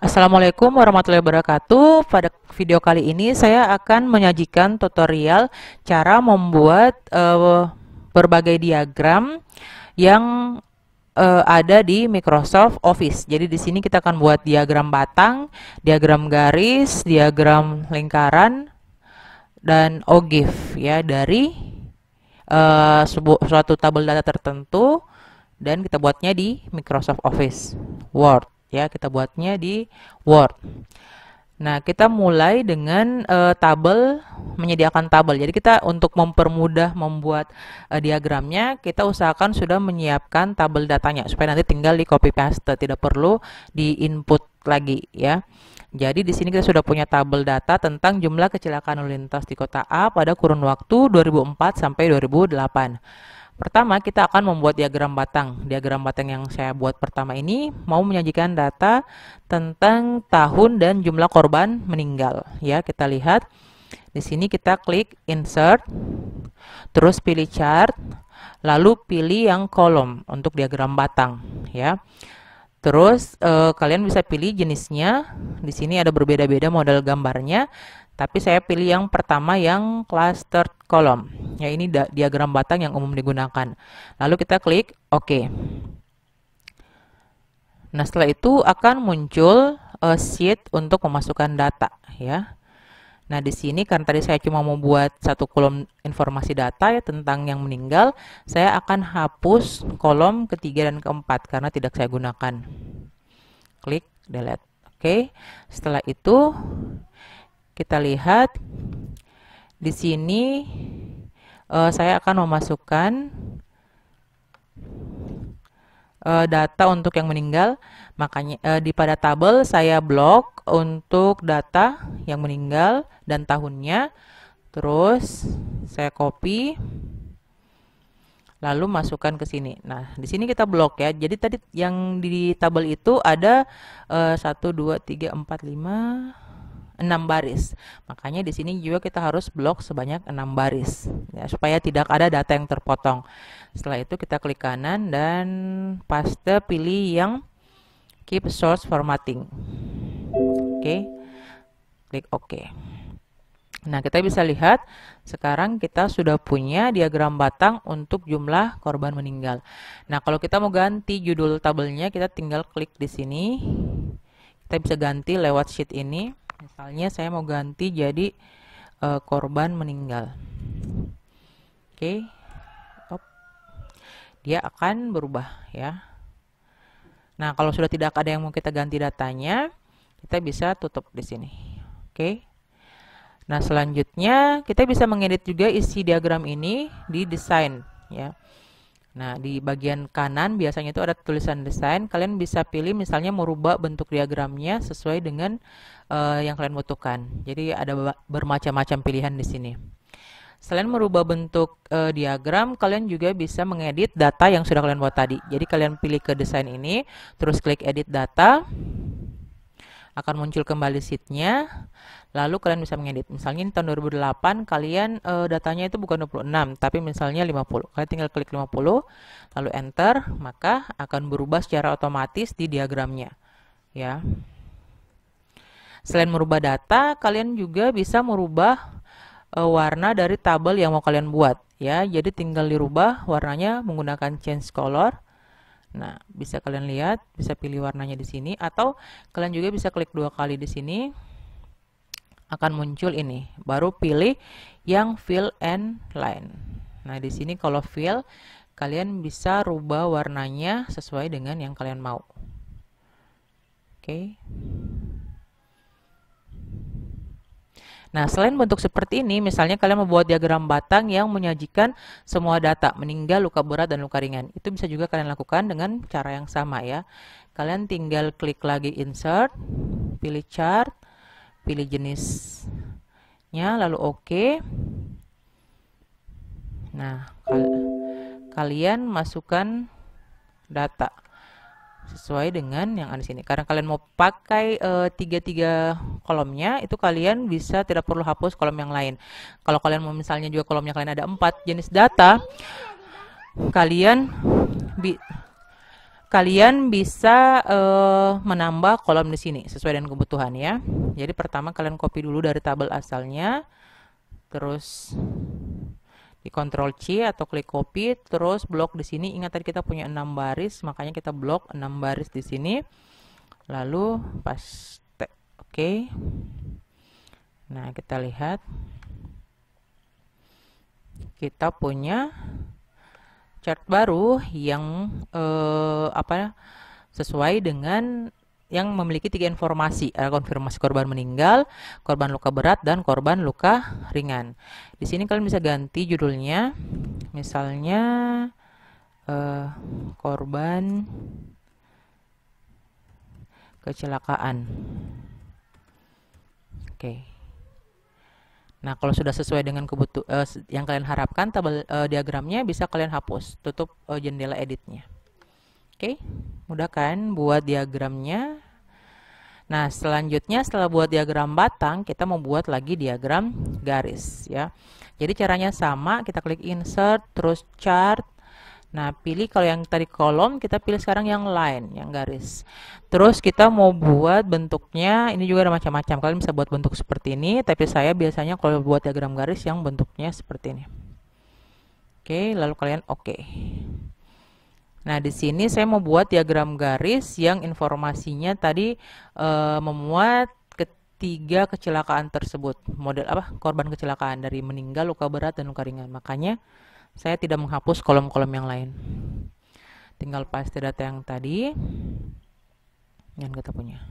Assalamualaikum warahmatullahi wabarakatuh. Pada video kali ini saya akan menyajikan tutorial cara membuat berbagai diagram yang ada di Microsoft Office. Jadi di sini kita akan buat diagram batang, diagram garis, diagram lingkaran, dan OGIF ya dari suatu tabel data tertentu, dan kita buatnya di Microsoft Office Word ya, kita buatnya di Word. Nah, kita mulai dengan menyediakan tabel. Jadi kita untuk mempermudah membuat diagramnya, kita usahakan sudah menyiapkan tabel datanya supaya nanti tinggal di copy paste, tidak perlu di input lagi ya. Jadi di sini kita sudah punya tabel data tentang jumlah kecelakaan lalu lintas di kota A pada kurun waktu 2004 sampai 2008. Pertama, kita akan membuat diagram batang. Diagram batang yang saya buat pertama ini mau menyajikan data tentang tahun dan jumlah korban meninggal. Ya, kita lihat di sini kita klik insert, terus pilih chart, lalu pilih yang kolom untuk diagram batang. Ya, terus kalian bisa pilih jenisnya. Di sini ada berbeda-beda model gambarnya. Tapi saya pilih yang pertama yang cluster column. Ya, ini diagram batang yang umum digunakan. Lalu kita klik OK. Nah, setelah itu akan muncul sheet untuk memasukkan data ya. Nah, di sini karena tadi saya cuma mau buat satu kolom informasi data ya tentang yang meninggal, saya akan hapus kolom ketiga dan keempat karena tidak saya gunakan. Klik delete. Oke. Setelah itu kita lihat di sini saya akan memasukkan data untuk yang meninggal. Makanya pada tabel saya blok untuk data yang meninggal dan tahunnya. Terus saya copy lalu masukkan ke sini. Nah, di sini kita blok ya. Jadi tadi yang di tabel itu ada 1 2 3 4 5 6 baris. Makanya di sini juga kita harus blok sebanyak 6 baris ya, supaya tidak ada data yang terpotong. Setelah itu kita klik kanan dan paste, pilih yang keep source formatting. Oke. Klik OK. Nah, kita bisa lihat sekarang kita sudah punya diagram batang untuk jumlah korban meninggal. Nah, kalau kita mau ganti judul tabelnya, kita tinggal klik di sini. Kita bisa ganti lewat sheet ini. Misalnya saya mau ganti jadi korban meninggal. Oke. Dia akan berubah ya. Nah, kalau sudah tidak ada yang mau kita ganti datanya, kita bisa tutup di sini. Oke. Nah, selanjutnya kita bisa mengedit juga isi diagram ini di desain ya. Nah, di bagian kanan biasanya itu ada tulisan desain. Kalian bisa pilih misalnya merubah bentuk diagramnya sesuai dengan yang kalian butuhkan. Jadi ada bermacam-macam pilihan di sini. Selain merubah bentuk diagram, kalian juga bisa mengedit data yang sudah kalian buat tadi. Jadi kalian pilih ke desain ini, terus klik edit data. Akan muncul kembali sheetnya, lalu kalian bisa mengedit. Misalnya ini tahun 2008, kalian datanya itu bukan 26, tapi misalnya 50. Kalian tinggal klik 50, lalu enter, maka akan berubah secara otomatis di diagramnya. Ya. Selain merubah data, kalian juga bisa merubah warna dari tabel yang mau kalian buat. Ya, jadi tinggal dirubah warnanya menggunakan change color. Nah, bisa kalian lihat, bisa pilih warnanya di sini, atau kalian juga bisa klik 2 kali di sini, akan muncul ini. Baru pilih yang fill and line. Nah, di sini kalau fill, kalian bisa rubah warnanya sesuai dengan yang kalian mau. Oke. Nah, selain bentuk seperti ini, misalnya kalian membuat diagram batang yang menyajikan semua data, meninggal, luka berat, dan luka ringan. Itu bisa juga kalian lakukan dengan cara yang sama ya. Kalian tinggal klik lagi insert, pilih chart, pilih jenisnya, lalu OK. Nah, kalian masukkan data sesuai dengan yang ada di sini. Karena kalian mau pakai tiga kolomnya, itu kalian bisa tidak perlu hapus kolom yang lain. Kalau kalian mau misalnya juga kolomnya kalian ada 4 jenis data, kalian kalian bisa menambah kolom di sini sesuai dengan kebutuhan ya. Jadi pertama kalian copy dulu dari tabel asalnya, terus di Ctrl C atau klik copy, terus blok di sini. Ingat tadi kita punya 6 baris, makanya kita blok 6 baris di sini. Lalu paste. Oke. Nah, kita lihat. Kita punya chart baru yang sesuai dengan yang memiliki 3 informasi, konfirmasi korban meninggal, korban luka berat, dan korban luka ringan. Di sini kalian bisa ganti judulnya, misalnya korban kecelakaan. Oke. Nah, kalau sudah sesuai dengan yang kalian harapkan, tabel diagramnya bisa kalian hapus, tutup jendela editnya. Oke, mudah kan buat diagramnya. Nah, selanjutnya setelah buat diagram batang, kita mau buat lagi diagram garis ya. Jadi caranya sama, kita klik insert, terus chart. Nah, pilih kalau yang tadi kolom, kita pilih sekarang yang line, yang garis. Terus kita mau buat bentuknya, ini juga ada macam-macam. Kalian bisa buat bentuk seperti ini, tapi saya biasanya kalau buat diagram garis yang bentuknya seperti ini. Oke, lalu kalian oke. Nah, di sini saya mau buat diagram garis yang informasinya tadi memuat ketiga kecelakaan tersebut. Model apa? Korban kecelakaan dari meninggal, luka berat, dan luka ringan. Makanya saya tidak menghapus kolom-kolom yang lain. Tinggal paste data yang tadi yang kita punya.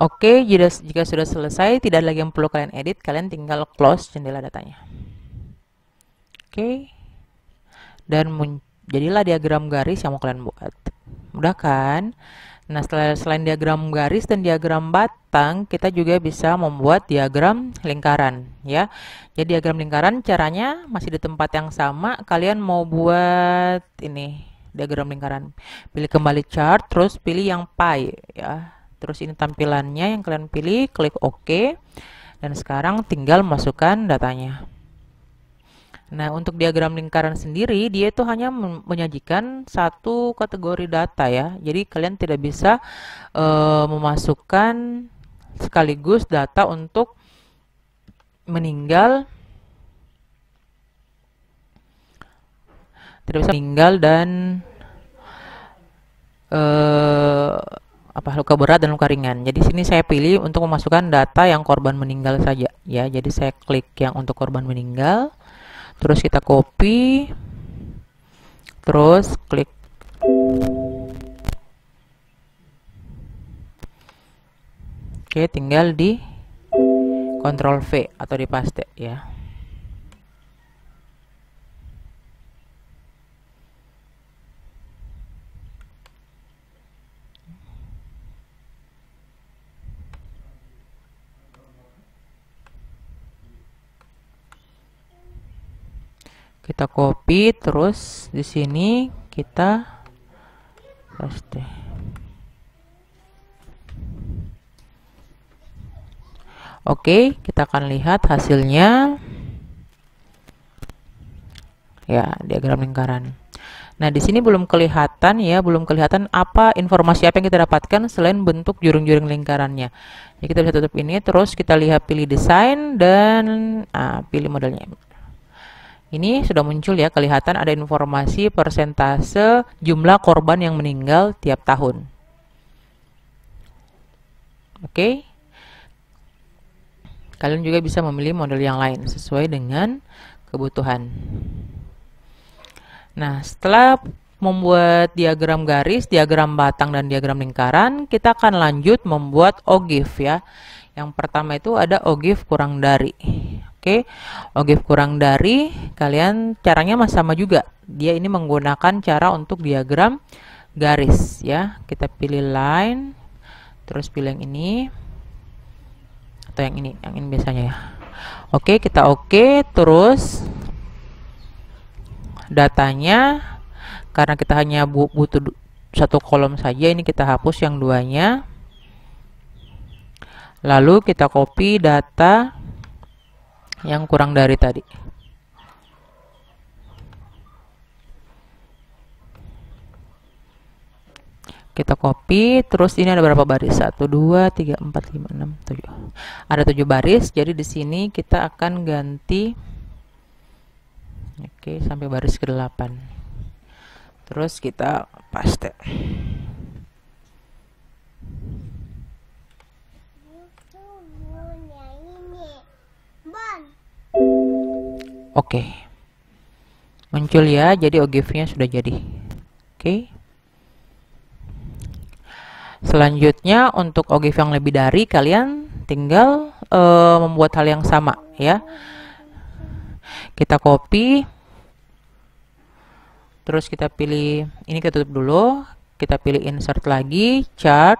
Oke, jika sudah selesai, tidak lagi yang perlu kalian edit, kalian tinggal close jendela datanya. Oke. Dan jadilah diagram garis yang mau kalian buat. Mudah kan? Nah, selain diagram garis dan diagram batang, kita juga bisa membuat diagram lingkaran ya. Jadi diagram lingkaran caranya masih di tempat yang sama. Kalian mau buat ini diagram lingkaran. Pilih kembali chart, terus pilih yang pie ya. Terus ini tampilannya yang kalian pilih, klik OK. Dan sekarang tinggal masukkan datanya. Nah, untuk diagram lingkaran sendiri, dia itu hanya menyajikan satu kategori data ya. Jadi, kalian tidak bisa memasukkan sekaligus data untuk meninggal, tidak bisa meninggal dan luka berat dan luka ringan. Jadi, sini saya pilih untuk memasukkan data yang korban meninggal saja ya. Jadi, saya klik yang untuk korban meninggal. Terus kita copy, terus klik oke, tinggal di Ctrl V atau di paste ya. Kita copy, terus di sini kita paste. Oke, kita akan lihat hasilnya. Ya, diagram lingkaran. Nah, di sini belum kelihatan ya, belum kelihatan apa informasi apa yang kita dapatkan selain bentuk jurung-jurung lingkarannya. Jadi kita bisa tutup ini, terus kita lihat pilih desain dan pilih modelnya. Ini sudah muncul ya, kelihatan ada informasi persentase jumlah korban yang meninggal tiap tahun. Oke. Kalian juga bisa memilih model yang lain sesuai dengan kebutuhan. Nah, setelah membuat diagram garis, diagram batang, dan diagram lingkaran, kita akan lanjut membuat OGIF ya. Yang pertama itu ada OGIF kurang dari. Oke, OGIF kurang dari, kalian caranya masih sama juga. Dia ini menggunakan cara untuk diagram garis ya. Kita pilih line, terus pilih yang ini atau yang ini biasanya ya. Oke, kita oke, terus datanya karena kita hanya butuh satu kolom saja, ini kita hapus yang duanya. Lalu kita copy data yang kurang dari tadi. Kita copy, terus ini ada berapa baris? 1, 2, 3, 4, 5, 6, 7. Ada 7 baris, jadi di sini kita akan ganti, oke, sampai baris ke-8. Terus kita paste. Oke. Muncul ya, jadi OGIF-nya sudah jadi. Oke. Selanjutnya untuk OGIF yang lebih dari, kalian tinggal membuat hal yang sama ya. Kita copy, terus kita pilih, ini kita tutup dulu, kita pilih insert lagi, chart,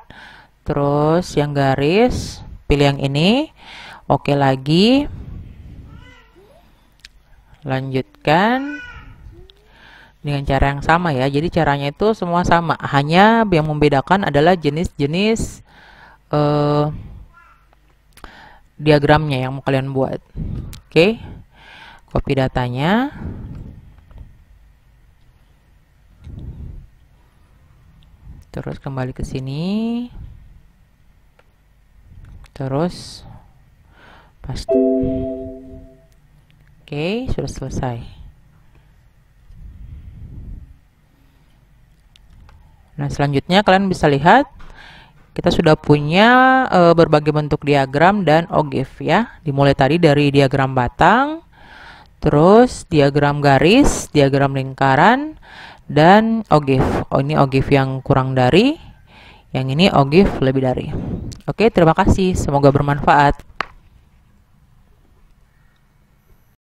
terus yang garis, pilih yang ini, oke lagi, lanjutkan dengan cara yang sama ya. Jadi caranya itu semua sama, hanya yang membedakan adalah jenis-jenis diagramnya yang mau kalian buat. Oke, copy datanya, terus kembali ke sini, terus paste. Oke, sudah selesai. Nah, selanjutnya kalian bisa lihat kita sudah punya berbagai bentuk diagram dan OGIF ya. Dimulai tadi dari diagram batang, terus diagram garis, diagram lingkaran, dan OGIF. Oh, ini OGIF yang kurang dari, yang ini OGIF lebih dari. Oke, terima kasih. Semoga bermanfaat.